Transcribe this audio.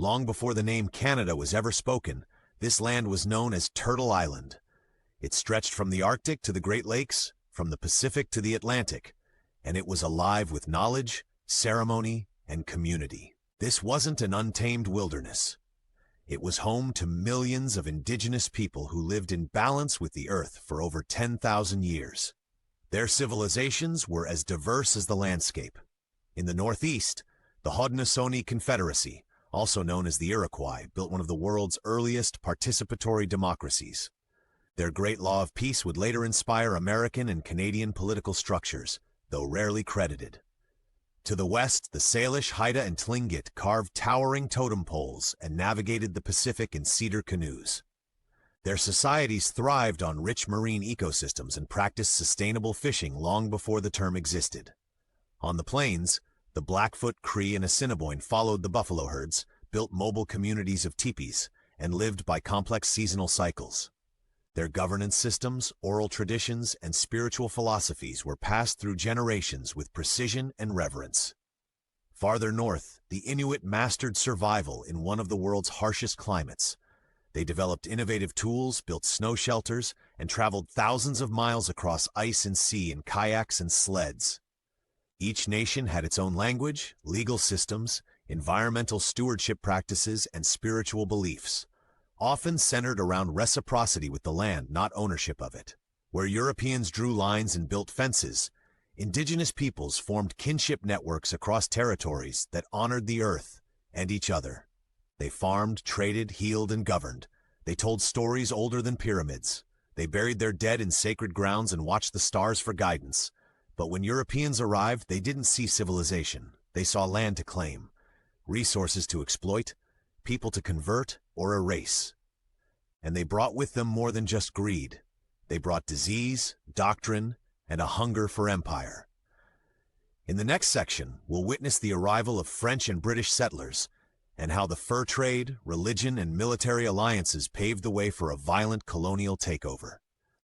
Long before the name Canada was ever spoken, this land was known as Turtle Island. It stretched from the Arctic to the Great Lakes, from the Pacific to the Atlantic, and it was alive with knowledge, ceremony, and community. This wasn't an untamed wilderness. It was home to millions of indigenous people who lived in balance with the earth for over 10,000 years. Their civilizations were as diverse as the landscape. In the northeast, the Haudenosaunee Confederacy, also known as the Iroquois, built one of the world's earliest participatory democracies. Their great law of peace would later inspire American and Canadian political structures, though rarely credited. To the west, the Salish, Haida, and Tlingit carved towering totem poles and navigated the Pacific in cedar canoes. Their societies thrived on rich marine ecosystems and practiced sustainable fishing long before the term existed. On the plains, the Blackfoot, Cree, and Assiniboine followed the buffalo herds, built mobile communities of teepees, and lived by complex seasonal cycles. Their governance systems, oral traditions, and spiritual philosophies were passed through generations with precision and reverence. Farther north, the Inuit mastered survival in one of the world's harshest climates. They developed innovative tools, built snow shelters, and traveled thousands of miles across ice and sea in kayaks and sleds. Each nation had its own language, legal systems, environmental stewardship practices, and spiritual beliefs, often centered around reciprocity with the land, not ownership of it. Where Europeans drew lines and built fences, indigenous peoples formed kinship networks across territories that honored the earth and each other. They farmed, traded, healed, and governed. They told stories older than pyramids. They buried their dead in sacred grounds and watched the stars for guidance. But when Europeans arrived, they didn't see civilization. They saw land to claim, resources to exploit, people to convert or erase. And they brought with them more than just greed. They brought disease, doctrine, and a hunger for empire. In the next section, we'll witness the arrival of French and British settlers, and how the fur trade, religion, and military alliances paved the way for a violent colonial takeover.